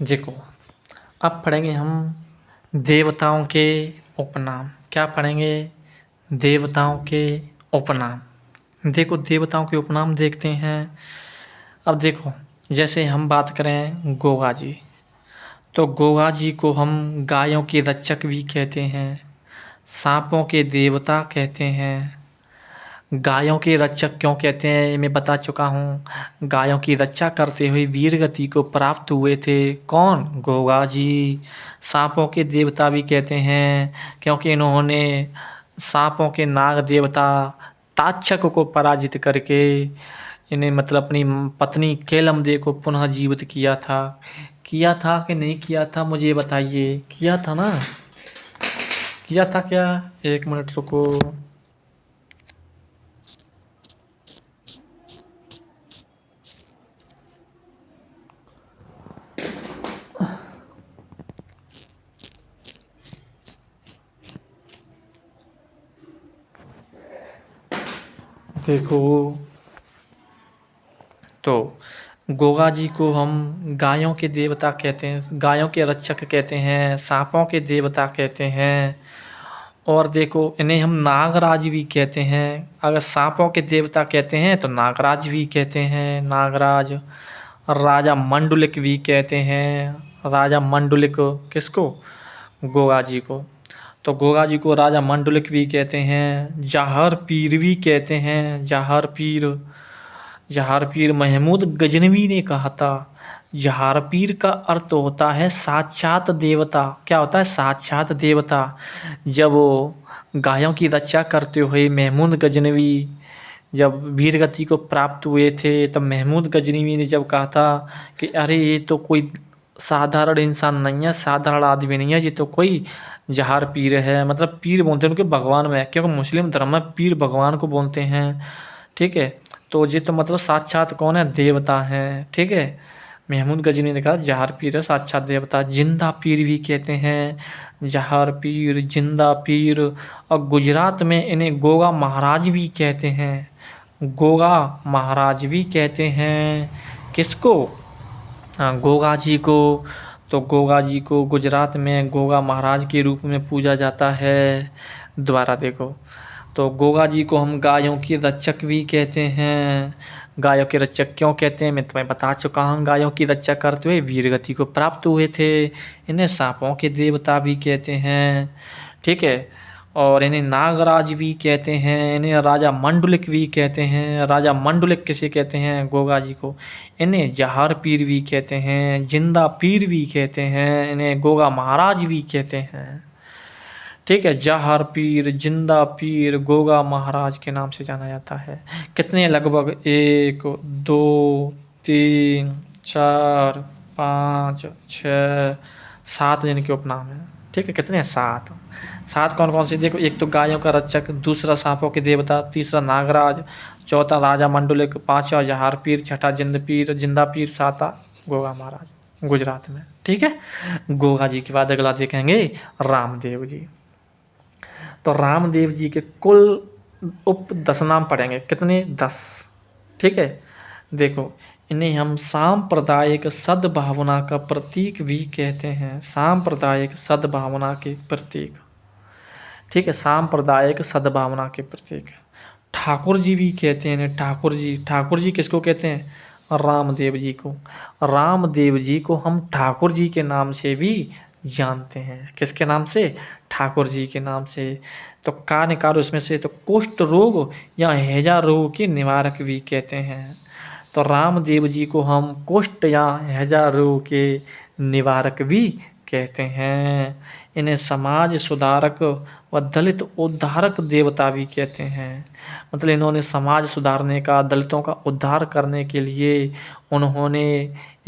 देखो, अब पढ़ेंगे हम देवताओं के उपनाम। क्या पढ़ेंगे? देवताओं के उपनाम। देखो, देवताओं के उपनाम देखते हैं। अब देखो, जैसे हम बात करें गोगा जी, तो गोगा जी को हम गायों के रक्षक भी कहते हैं, सांपों के देवता कहते हैं। गायों के रक्षक क्यों कहते हैं ये मैं बता चुका हूँ। गायों की रक्षा करते हुए वीर गति को प्राप्त हुए थे कौन? गोगा जी। सांपों के देवता भी कहते हैं क्योंकि इन्होंने सांपों के नाग देवता ताक्षक को पराजित करके इन्हें मतलब अपनी पत्नी केलमदे को पुनः जीवित किया था। किया था कि नहीं किया था मुझे बताइए। किया था ना? किया था क्या? एक मिनट रुको। देखो, तो गोगा जी को हम गायों के देवता कहते हैं, गायों के रक्षक कहते हैं, सांपों के देवता कहते हैं। और देखो, इन्हें हम नागराज भी कहते हैं। अगर सांपों के देवता कहते हैं तो नागराज भी कहते हैं, नागराज। राजा मंडलिक भी कहते हैं, राजा मंडलिक। किसको? गोगा जी को। तो गोगा जी को राजा मंडलिक भी कहते हैं, जाहर पीर भी कहते हैं, जाहर पीर। जहार पीर महमूद गजनवी ने कहा था। जहार पीर का अर्थ होता है साक्षात देवता। क्या होता है? साक्षात देवता। जब वो गायों की रक्षा करते हुए महमूद गजनवी जब वीर गति को प्राप्त हुए थे, तब महमूद गजनवी ने जब कहा था कि अरे ये तो कोई साधारण इंसान नहीं है, साधारण आदमी नहीं है, ये तो कोई जहार पीर है। मतलब पीर बोलते हैं उनके भगवान में, क्योंकि मुस्लिम धर्म में पीर भगवान को बोलते हैं। ठीक है, तो ये तो मतलब साक्षात कौन है? देवता हैं। ठीक है, महमूद गजनी ने कहा जहार पीर है साक्षात देवता। जिंदा पीर भी कहते हैं, जहार पीर, जिंदा पीर। और गुजरात में इन्हें गोगा महाराज भी कहते हैं, गोगा महाराज भी कहते हैं। किसको? हाँ, गोगा जी को। तो गोगा जी को गुजरात में गोगा महाराज के रूप में पूजा जाता है। दोबारा देखो, तो गोगा जी को हम गायों के रक्षक भी कहते हैं। गायों के रक्षक क्यों कहते हैं मैं तुम्हें बता चुका हूँ। गायों की रक्षा करते हुए वीर गति को प्राप्त हुए थे। इन्हें सांपों के देवता भी कहते हैं। ठीक है, और इन्हें नागराज भी कहते हैं, इन्हें राजा मंडलिक भी कहते हैं। राजा मंडलिक किसे कहते हैं? गोगा जी को। इन्हें जहार पीर भी कहते हैं, जिंदा पीर भी कहते हैं, इन्हें गोगा महाराज भी कहते हैं। ठीक है, जहार पीर, जिंदा पीर, गोगा महाराज के नाम से जाना जाता है। कितने? लगभग 1 2 3 4 5 6 7 जिनके उपनाम हैं। ठीक है, कितने? 7। 7 कौन कौन से? देखो, एक तो गायों का रक्षक, दूसरा सांपों के देवता, तीसरा नागराज, चौथा राजा मंडलिक, पांचवा जहार पीर, छठा जिंदा पीर, सातवां गोगा महाराज गुजरात में। ठीक है, गोगा जी के बाद अगला देखेंगे रामदेव जी। तो रामदेव जी के कुल उप 10 नाम पढ़ेंगे। कितने? 10। ठीक है, देखो, इन्हें हम सांप्रदायिक सद्भावना का प्रतीक भी कहते हैं, सांप्रदायिक सद्भावना के प्रतीक। ठीक है, सांप्रदायिक सद्भावना के प्रतीक। ठाकुर जी भी कहते हैं इन्हें, ठाकुर जी। ठाकुर जी किसको कहते हैं? रामदेव जी को। रामदेव जी को हम ठाकुर जी के नाम से भी जानते हैं। किसके नाम से? ठाकुर जी के नाम से। तो का निकालो इसमें से, तो कुष्ठ रोग या हैजा रोग के निवारक भी कहते हैं। तो रामदेव जी को हम कुष्ठ या हैजा रोग के निवारक भी कहते हैं। इन्हें समाज सुधारक व दलित उद्धारक देवता भी कहते हैं। मतलब इन्होंने समाज सुधारने का, दलितों का उद्धार करने के लिए उन्होंने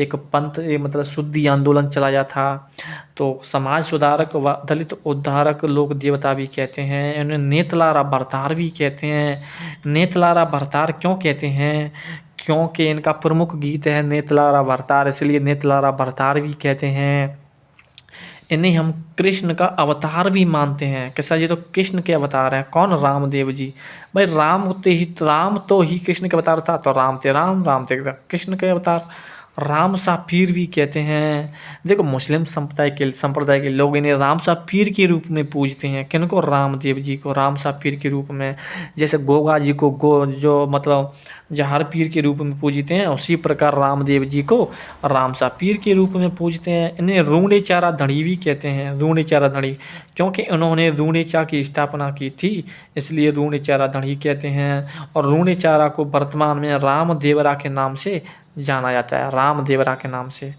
एक पंथ मतलब शुद्धि आंदोलन चलाया था। तो समाज सुधारक व दलित उद्धारक लोक देवता भी कहते हैं। इन्हें नेतलारा भरतार भी कहते हैं। नेतलारा भरतार क्यों कहते हैं? क्योंकि इनका प्रमुख गीत है नेतलारा भरतार, इसलिए नेतलारा भरतार भी कहते हैं। इन्हें हम कृष्ण का अवतार भी मानते हैं। कैसा? ये तो कृष्ण के अवतार हैं। कौन? रामदेव जी। भाई राम तो ही कृष्ण के अवतार था, तो राम थे राम, राम थे कृष्ण के अवतार। राम सा पीर भी कहते हैं। देखो मुस्लिम संप्रदाय के लोग इन्हें राम सा पीर के रूप में पूजते हैं। किनको? रामदेव जी को राम सा पीर के रूप में। जैसे गोगा जी को जो मतलब जहर पीर के रूप में पूजते हैं, उसी प्रकार रामदेव जी को राम सा पीर के रूप में पूजते हैं। इन्हें रूणे चारा धड़ी भी कहते हैं। रूणे चारा धड़ी, क्योंकि उन्होंने रूणेचा की स्थापना की थी, इसलिए रूणेचारा धड़ी कहते हैं। और रूणेचारा को वर्तमान में रामदेवरा के नाम से जाना जाता है, रामदेवरा के नाम से।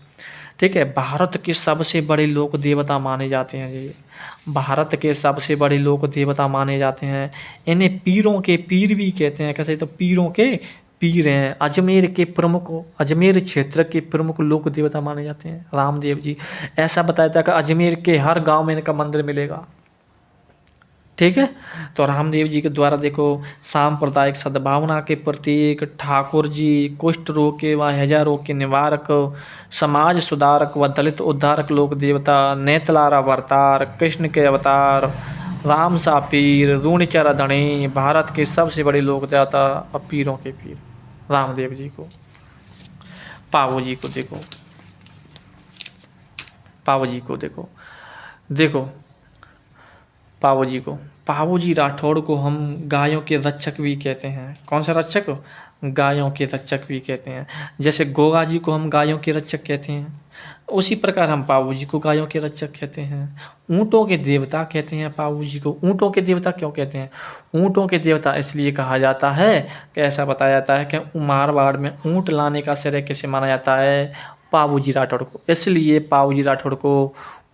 ठीक है। भारत के सबसे बड़े लोक देवता माने जाते हैं जी, भारत के सबसे बड़े लोक देवता माने जाते हैं। इन्हें पीरों के पीर भी कहते हैं। कैसे? तो पीरों के पीर हैं। अजमेर के प्रमुख, अजमेर क्षेत्र के प्रमुख लोक देवता माने जाते हैं रामदेव जी। ऐसा बताया था कि अजमेर के हर गांव में इनका मंदिर मिलेगा। ठीक है। तो रामदेव जी के द्वारा देखो सांप्रदायिक सद्भावना के प्रतीक, ठाकुर जी कुष्ठ रोग के व हैजा रोग के निवारक, समाज सुधारक व दलित उद्धारक लोक देवता, नेतलारा अवतार, कृष्ण के अवतार, राम सा पीर, रूणिचरा धणी, भारत के सबसे बड़े लोक देवता और पीरों के पीर रामदेव जी को। पावो जी को देखो, पावो जी को देखो, देखो पावो जी को, पावो जी राठौड़ को हम गायों के रक्षक भी कहते हैं। कौन सा रक्षक? गायों के रक्षक भी कहते हैं। जैसे गोगा जी को हम गायों के रक्षक कहते हैं, उसी प्रकार हम पावो जी को गायों के रक्षक कहते हैं। ऊँटों के देवता कहते हैं पावो जी को। ऊँटों के देवता क्यों कहते हैं? ऊँटों के देवता इसलिए कहा जाता है कि ऐसा बताया जाता है कि मारवाड़ में ऊँट लाने का श्रेय किसे माना जाता है? पावो जी राठौड़ को। इसलिए पावो जी राठौड़ को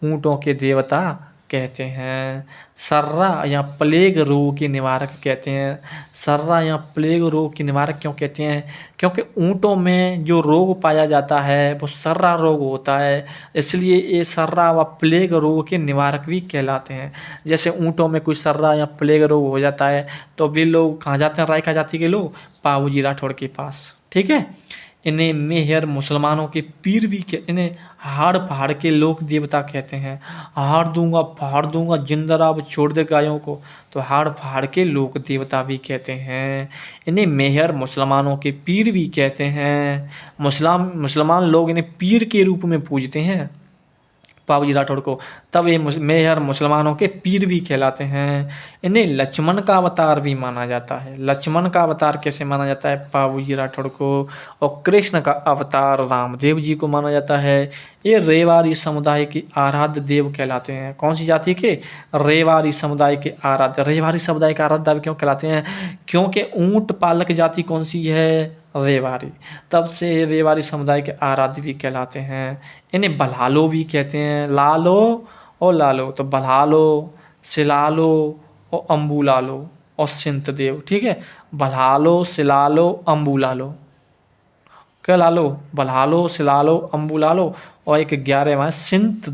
ऊँटों के देवता कहते हैं। सर्रा या प्लेग रोग के निवारक कहते हैं। सर्रा या प्लेग रोग के निवारक क्यों कहते हैं? क्योंकि ऊँटों में जो रोग पाया जाता है वो सर्रा रोग होता है, इसलिए ये सर्रा व प्लेग रोग के निवारक भी कहलाते हैं। जैसे ऊँटों में कुछ सर्रा या प्लेग रोग हो जाता है तो वे लोग कहाँ जाते हैं? रायका जाति के लोग पावो जी राठौड़ के पास। ठीक है। इन्हें मेहर मुसलमानों के पीर भी इन्हें हाड़ पहाड़ के लोक देवता कहते हैं। हाड़ दूंगा फाड़ दूंगा जिंदा अब छोड़ दे गायों को, तो हाड़ पहाड़ के लोक देवता भी कहते हैं। इन्हें मेहर मुसलमानों के पीर भी कहते हैं। मुसलमान लोग इन्हें पीर के रूप में पूजते हैं पावो जी राठौड़ को, तब ये मेहर मुसलमानों के पीर भी कहलाते हैं। इन्हें लक्ष्मण का अवतार भी माना जाता है। लक्ष्मण का अवतार कैसे माना जाता है? पावो जी राठौड़ को। और कृष्ण का अवतार रामदेव जी को माना जाता है। ये रेवाड़ी समुदाय के आराध्य देव कहलाते हैं। कौन सी जाति के? रेवाड़ी समुदाय के आराध्य। रेवाड़ी समुदाय के आराध्य देव क्यों कहलाते हैं? क्योंकि ऊंट पालक जाति कौन सी है? रेवाड़ी। तब से रेवाड़ी समुदाय के आराध्य भी कहलाते हैं। इन्हें बल्हालो भी कहते हैं। लालो और लालो, तो बल्हालो, सिलालो और अम्बुलालो और सिंत देव। ठीक है। बल्हालो, सिलालो, अम्बुलालो, क्या लालो? बल्हालो, सिलालो, अम्बुलालो और एक 11वां सिंत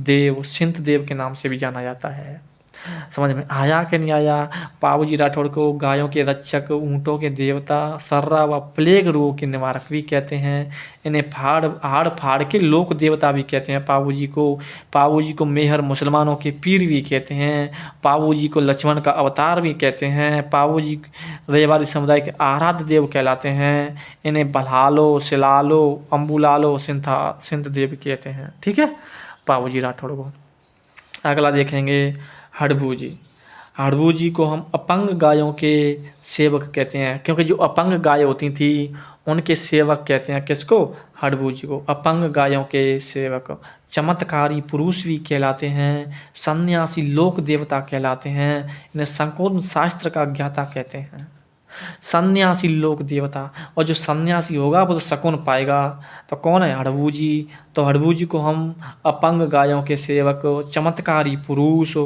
देव के नाम से भी जाना जाता है। समझ में आया कि नहीं आया? पावो जी राठौड़ को गायों के रक्षक, ऊँटों के देवता, सर्रा व प्लेग रोग के निवारक भी कहते हैं। इन्हें हाड़ फाड़ के लोक देवता भी कहते हैं पावो जी को। पावो जी को मेहर मुसलमानों के पीर भी कहते हैं। पावो जी को लक्ष्मण का अवतार भी कहते हैं। पावो जी रेवाड़ी समुदाय के आराध्य देव कहलाते हैं। इन्हें बल्हालो, सिलालो, अम्बुलालो, सिंथ देव कहते हैं। ठीक है। पावो जी राठौड़ को। अगला देखेंगे हड़बू जी। हड़बू जी को हम अपंग गायों के सेवक कहते हैं, क्योंकि जो अपंग गाय होती थी उनके सेवक कहते हैं। किसको? हड़बू जी को अपंग गायों के सेवक। चमत्कारी पुरुष भी कहलाते हैं। सन्यासी लोक देवता कहलाते हैं। इन्हें संपूर्ण शास्त्र का ज्ञाता कहते हैं। सन्यासी लोक देवता, और जो सन्यासी होगा वो तो शकुन पाएगा। तो कौन है? हड़बू जी। तो हड़बू जी को हम अपंग गायों के सेवक, चमत्कारी पुरुष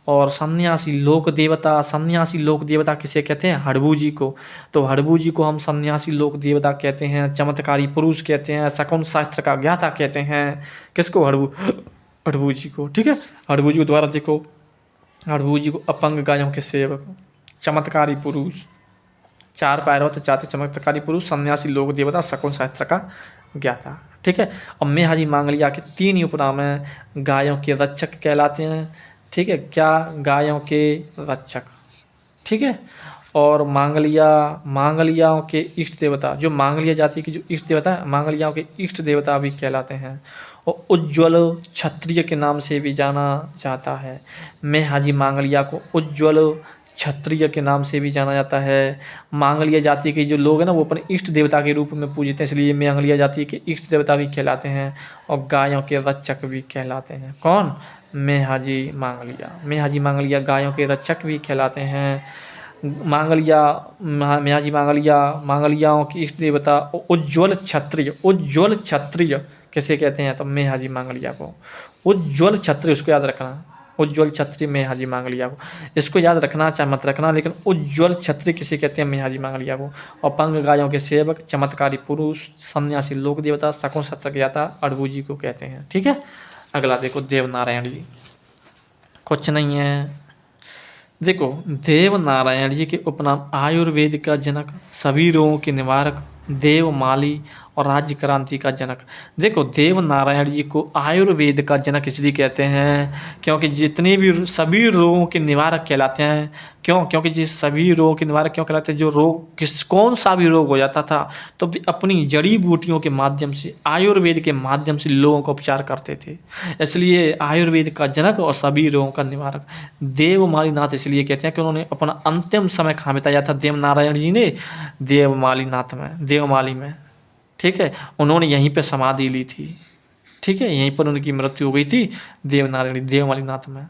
और सन्यासी लोक देवता। सन्यासी लोक देवता किसे कहते हैं? हड़बू जी को। तो हड़बू जी को हम सन्यासी लोक देवता कहते हैं, चमत्कारी पुरुष कहते हैं, शकुन शास्त्र का ज्ञाता कहते हैं। किसको? हड़बू जी को। ठीक है। हड़बू जी को द्वारा देखो, हड़बू जी को अपंग गायों के सेवक, चमत्कारी पुरुष, 4 पैरों से चाहते चमत्कारी पुरुष, सन्यासी लोक देवता, शकुन शास्त्र का ज्ञाता। ठीक है। अब मेहाजी मांगलिया के 3 ही उपनाम हैं। गायों के रक्षक कहलाते हैं। ठीक है। क्या? गायों के रक्षक। ठीक है। और मांगलियाओं के इष्ट देवता, जो मांगलिया जाति के जो इष्ट देवता है, मांगलियाओं के इष्ट देवता भी कहलाते हैं। और उज्ज्वल क्षत्रिय के नाम से भी जाना जाता है। मैं हाजी मांगलिया को उज्ज्वल क्षत्रिय के नाम से भी जाना जाता है। मांगलिया जाति के जो लोग हैं ना, वो अपने इष्ट देवता के रूप में पूजते हैं, इसलिए मांगलिया जाति के इष्ट देवता भी कहलाते हैं। और गायों के रक्षक भी कहलाते हैं। कौन? मैं हाजी मांगलिया गायों के रक्षक भी कहलाते हैं। म्याजी मांगलियाओं की इष्ट देवता उज्ज्वल क्षत्रिय किसे कहते हैं? तो मेहाजी मांगलिया को। उज्ज्वल क्षत्रिय, उसको याद रखना, उज्ज्वल क्षत्रिय मेहाजी मांगलिया को। इसको याद रखना चाहे मत रखना, लेकिन उज्ज्वल क्षत्रिय किसे कहते हैं? मेहाजी मांगलिया को। और पंग गायों के सेवक, चमत्कारी पुरुष, सन्यासी लोक देवता, शकुन शस्त्रज्ञाता अड़बूजी को कहते हैं। ठीक है, अगला देखो देवनारायण जी। कुछ नहीं है, देखो देवनारायण जी के उपनाम आयुर्वेद का जनक, सभी रोगों के निवारक, देवमाली और राज्य क्रांति का जनक। देखो देवनारायण जी को आयुर्वेद का जनक इसलिए कहते हैं क्योंकि जितने भी सभी रोगों के निवारक कहलाते हैं। क्यों? क्योंकि जिस सभी रोगों के निवारक क्यों कहलाते हैं? जो रोग कौन सा भी रोग हो जाता था तो अपनी जड़ी बूटियों के माध्यम से, आयुर्वेद के माध्यम से लोगों का उपचार करते थे। इसलिए आयुर्वेद का जनक और सभी रोगों का निवारक देवमाली नाथ इसलिए कहते हैं कि उन्होंने अपना अंतिम समय कहाँ बिताया था देवनारायण जी ने? देवमाली में। ठीक है, उन्होंने यहीं पे समाधि ली थी। ठीक है, यहीं पर उनकी मृत्यु हो गई थी देवमाली नाथ में।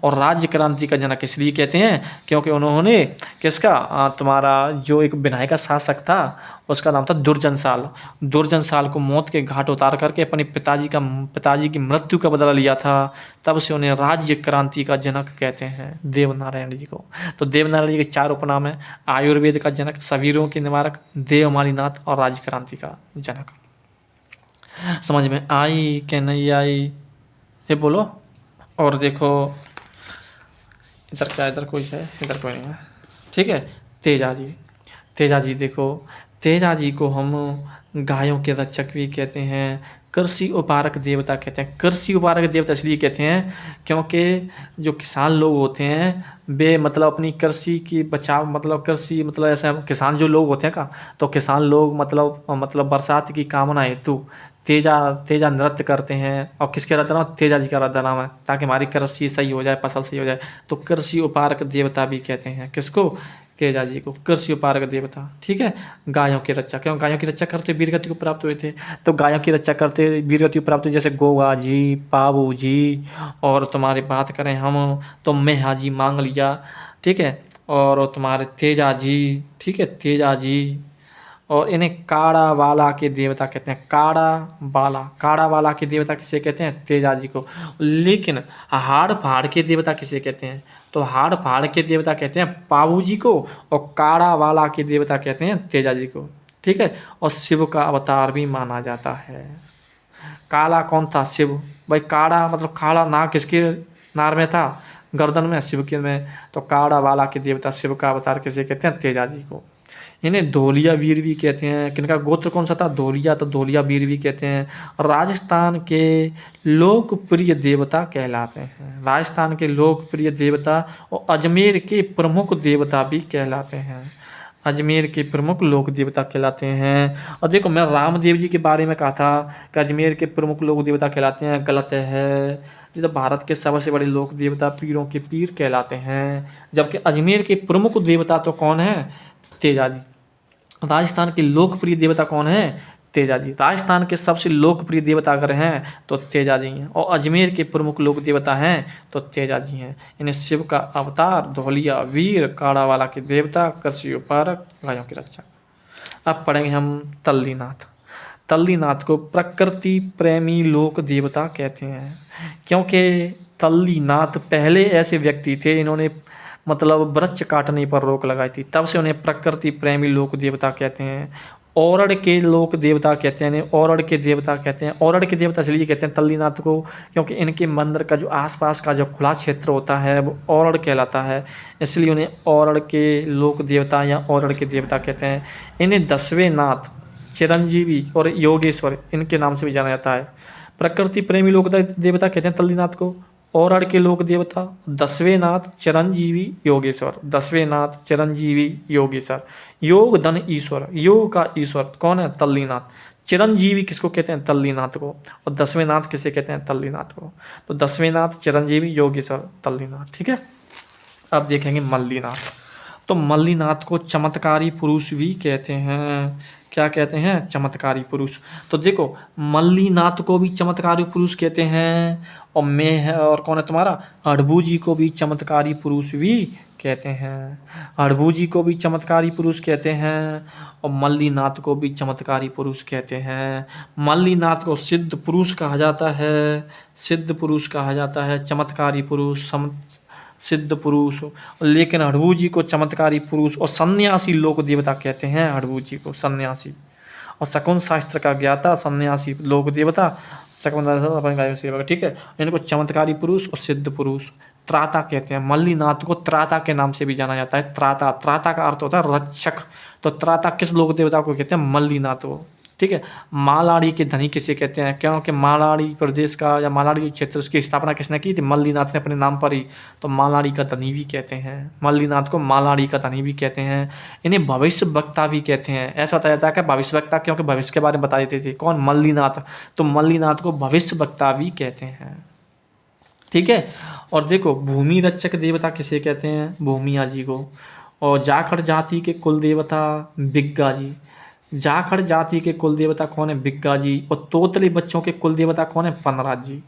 और राज्य क्रांति का जनक इसलिए कहते हैं क्योंकि उन्होंने किसका, तुम्हारा जो एक बिनाई का शासक था उसका नाम था दुर्जन साल को मौत के घाट उतार करके अपने पिताजी की मृत्यु का बदला लिया था। तब से उन्हें राज्य क्रांति का जनक कहते हैं देवनारायण जी को। तो देवनारायण जी के 4 उपनाम हैं: आयुर्वेद का जनक, सभी रोगों के निवारक, देवमाली नाथ और राज्य क्रांति का जनक। समझ में आई कि नहीं आई, ये बोलो। और देखो इधर क्या, इधर कोई है? इधर कोई नहीं है। ठीक है, तेजा जी देखो, तेजा जी को हम गायों के रक्षक भी कहते हैं, कृषि उपारक देवता कहते हैं। कृषि उपारक देवता इसलिए कहते हैं क्योंकि जो किसान लोग होते हैं वे मतलब अपनी कृषि की बचाव, मतलब कृषि मतलब ऐसा किसान जो लोग होते हैं का, तो किसान लोग मतलब बरसात की कामना हेतु तेजा नृत्य करते हैं। और किसके रद्द नाम? तेजा जी का रद्द नाम है, ताकि हमारी कृषि सही हो जाए, फसल सही हो जाए। तो कृषि उपारक देवता भी कहते हैं किसको? तेजा जी को, कृषि उपारक देवता। ठीक है, गायों की रक्षा, क्यों गायों की रक्षा करते वीरगति को प्राप्त हुए थे। तो गायों की रक्षा करते वीरगति को प्राप्त हुए, जैसे गोगा जी, पाबू जी, और तुम्हारी बात करें हम तो मेहाजी मांगलिया। ठीक है, और तुम्हारे तेजा जी। ठीक है, तेजा जी। और इन्हें काड़ा वाला के देवता कहते हैं। काड़ा वाला के देवता किसे कहते हैं? तेजा जी को। लेकिन हाड़ फाड़ के देवता किसे कहते हैं? तो हाड़ फाड़ के देवता कहते हैं पाबू जी को, और काड़ा वाला के देवता कहते हैं तेजा जी को। ठीक है, और शिव का अवतार भी माना जाता है। काला कौन था? शिव। भाई काड़ा मतलब काला नाग किसके नार में था? गर्दन में, शिव के में। तो काड़ा वाला के देवता शिव का अवतार किसे कहते हैं? तेजा जी को। इन्हें धोलिया वीर भी कहते हैं। किनका गोत्र कौन सा था? धोलिया, तो धोलिया वीर भी कहते हैं। राजस्थान के लोकप्रिय देवता कहलाते हैं। राजस्थान के लोकप्रिय देवता और अजमेर के प्रमुख देवता भी कहलाते हैं। अजमेर के प्रमुख लोक देवता कहलाते हैं। और देखो मैं रामदेव जी के बारे में कहा था कि अजमेर के प्रमुख लोक देवता कहलाते हैं, गलत है। जैसे भारत के सबसे बड़े लोक देवता पीरों के पीर कहलाते हैं, जबकि अजमेर के प्रमुख देवता तो कौन है? तेजा जी। राजस्थान के लोकप्रिय देवता कौन है? तेजा जी। राजस्थान के सबसे लोकप्रिय देवता अगर हैं तो तेजा जी हैं, और अजमेर के प्रमुख लोक देवता हैं तो तेजा जी हैं। इन्हें शिव का अवतार, धौलिया वीर, काड़ावाला के देवता, कृषि उपारक, गायों की रक्षा। अब पढ़ेंगे हम तल्लीनाथ। तल्लीनाथ को प्रकृति प्रेमी लोक देवता कहते हैं, क्योंकि तल्लीनाथ पहले ऐसे व्यक्ति थे इन्होंने मतलब वृक्ष काटने पर रोक लगाई थी, तब से उन्हें प्रकृति प्रेमी लोक देवता कहते हैं। औरड़ के लोक देवता कहते हैं, औरड़ के देवता कहते हैं। औरड़ के देवता इसलिए कहते हैं तल्लीनाथ को क्योंकि इनके मंदिर का जो आसपास का जो खुला क्षेत्र होता है वो औरड़ कहलाता है, इसलिए उन्हें औरड़ के लोक देवता या औरड़ के देवता कहते हैं। इन्हें 10वें नाथ, चिरंजीवी और योगेश्वर इनके नाम से भी जाना जाता है। प्रकृति प्रेमी लोक देवता कहते हैं तल्लीनाथ को, औरड़ के लोक देवता, दसवें नाथ चिरंजीवी योगेश्वर, दसवें नाथ चिरंजीवी योगेश्वर। योग धन ईश्वर, योग का ईश्वर कौन है? तल्लीनाथ। चिरंजीवी किसको कहते हैं? तल्लीनाथ को। और दसवें नाथ किसे कहते हैं? तल्लीनाथ को। तो दसवें नाथ चिरंजीवी योगेश्वर तल्लीनाथ, ठीक है। अब देखेंगे मल्लीनाथ। तो मल्लीनाथ को चमत्कारी पुरुष भी कहते हैं। क्या कहते हैं? चमत्कारी पुरुष। तो देखो, मल्लीनाथ को भी चमत्कारी पुरुष कहते हैं, और मैं है और कौन है तुम्हारा? अड़बू जी को भी चमत्कारी पुरुष भी कहते हैं। अड़बू जी को भी चमत्कारी पुरुष कहते हैं, और मल्लीनाथ को भी चमत्कारी पुरुष कहते हैं। मल्लीनाथ को सिद्ध पुरुष कहा जाता है, सिद्ध पुरुष कहा जाता है, चमत्कारी पुरुष, सिद्ध पुरुष। लेकिन हड़बू जी को चमत्कारी पुरुष और सन्यासी लोक देवता कहते हैं। हड़बू जी को सन्यासी, और शकुन शास्त्र का ज्ञाता, सन्यासी, लोक देवता, शकुन सेवक, ठीक है। इनको चमत्कारी पुरुष और सिद्ध पुरुष, त्राता कहते हैं। मल्लीनाथ को त्राता के नाम से भी जाना जाता है। त्राता, त्राता का अर्थ होता है रक्षक। तो त्राता किस लोक देवता को कहते हैं? मल्लीनाथ को, ठीक है। मालाड़ी के धनी किसे कहते हैं? क्योंकि मालाड़ी प्रदेश का या मालाड़ी क्षेत्र, उसकी स्थापना किसने की थी? मल्लीनाथ ने अपने नाम पर ही। तो मालाड़ी का धनी भी कहते हैं, मल्लीनाथ को मालाड़ी का धनी भी कहते हैं। इन्हें भविष्य वक्ता भी कहते हैं। ऐसा बताया जाता है कि भविष्य वक्ता, क्योंकि भविष्य के बारे में बता देते थे। कौन? मल्लीनाथ। तो मल्लीनाथ को भविष्य वक्ता भी कहते हैं, ठीक है। और देखो, भूमि रक्षक देवता किसे कहते हैं? भूमिया जी को। और जाखड़ जाति के कुल देवता बिग्गा जी। जाखड़ जाति के कुल देवता कौन है? बिग्गा जी। और तोतले बच्चों के कुल देवता कौन है? पनराज जी।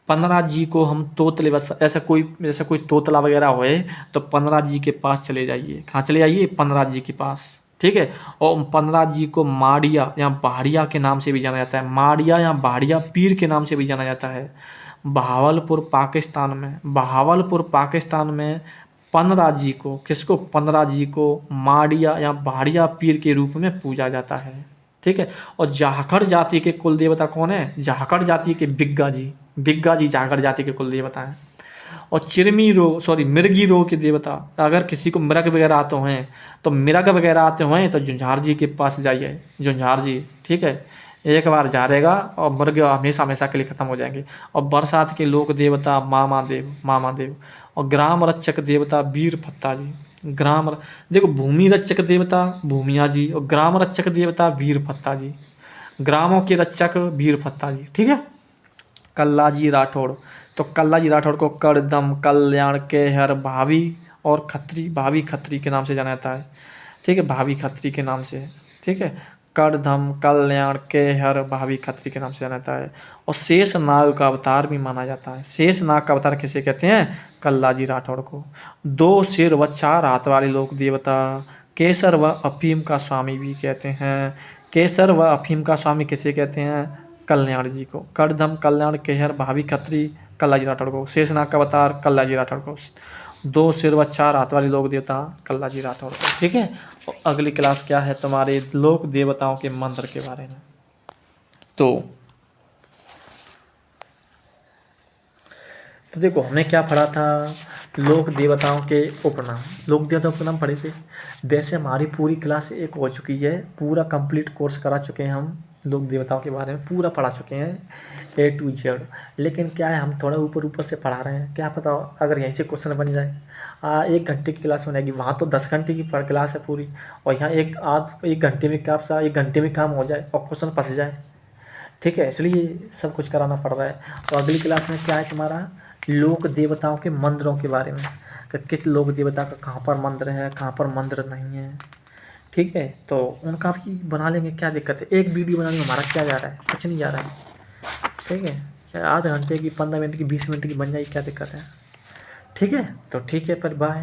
पनराज जी को हम तोतले, बस ऐसा कोई तोतला वगैरह होए तो पनराज जी के पास चले जाइए। कहाँ चले जाइए? पनराज जी के पास, ठीक है। और पनराज जी को माड़िया या बाड़िया के नाम से भी जाना जाता है। माड़िया या बाड़िया पीर के नाम से भी जाना जाता है। बहावलपुर पाकिस्तान में पनराज जी को, किसको? पनराज जी को माड़िया या बाड़िया पीर के रूप में पूजा जाता है, ठीक है। और जाखड़ जाति के कुल देवता कौन है? जाखड़ जाति के बिग्गा जी। बिग्गा जी जाखड़ जाति के कुल देवता हैं। और मिर्गी रोग के देवता, अगर किसी को मृग वगैरह आते हैं तो मृग वगैरह आते हैं तो झुंझार जी के पास जाइए। झुंझार जी, ठीक है। एक बार जा रहेगा और मृग हमेशा हमेशा के लिए खत्म हो जाएंगे। और बरसात के लोक देवता मामादेव। और ग्राम रक्षक देवता वीर फत्ता जी। देखो, भूमि रक्षक देवता भूमिया जी, और ग्राम रक्षक देवता वीर फत्ता जी। ग्रामों के रक्षक वीर फत्ता जी, ठीक है। कल्लाजी राठौड़। तो कल्लाजी राठौड़ को करदम, कल्याण, केहर, भाभी और भाभी खत्री के नाम से जाना जाता है, ठीक है। भाभी खत्री के नाम से, ठीक है। करदम, कल्याण, केहर, भाभी खत्री के नाम से जाना जाता है। और शेष नाग का अवतार भी माना जाता है। शेष नाग का अवतार किसे कहते हैं? कल्लाजी राठौड़ को। 2 सिर व 4 हाथ वाले लोक देवता केसर व अफीम का स्वामी भी कहते हैं। केसर व अफीम का स्वामी किसे कहते हैं? कल्याण जी को। करदम, कल्याण, केहर, भाभी खत्री, कल्लाजी राठौड़ को। शेषनाग का अवतार कल्लाजी राठौड़ को। 2 सिर व 4 हाथ वाले लोक देवता कल्लाजी राठौड़ को, ठीक है। और अगली क्लास क्या है तुम्हारे? लोक देवताओं के मंत्र के बारे में। तो देखो, हमने क्या पढ़ा था? लोक देवताओं के उपनाम। लोक देवताओं के नाम पढ़े थे। वैसे हमारी पूरी क्लास एक हो चुकी है, पूरा कंप्लीट कोर्स करा चुके हैं हम। लोक देवताओं के बारे में पूरा पढ़ा चुके हैं A to Z। लेकिन क्या है, हम थोड़ा ऊपर से पढ़ा रहे हैं। क्या पता अगर यहीं से क्वेश्चन बन जाए। 1 घंटे की क्लास बनेगी, वहाँ तो 10 घंटे की क्लास है पूरी, और यहाँ एक घंटे में एक घंटे में काम हो जाए और क्वेश्चन फंस जाए, ठीक है। इसलिए सब कुछ कराना पड़ रहा है। और अगली क्लास में क्या है तुम्हारा? लोक देवताओं के मंदिरों के बारे में, कि किस लोक देवता का कहाँ पर मंदिर है, कहाँ पर मंदिर नहीं है, ठीक है। तो उनका भी बना लेंगे, क्या दिक्कत है? एक वीडियो बनाने में हमारा क्या जा रहा है? कुछ नहीं जा रहा है, ठीक है। चाहे आधे घंटे की, 15 मिनट की, 20 मिनट की बन जाए, क्या दिक्कत है? ठीक है। तो ठीक है, पर बाय।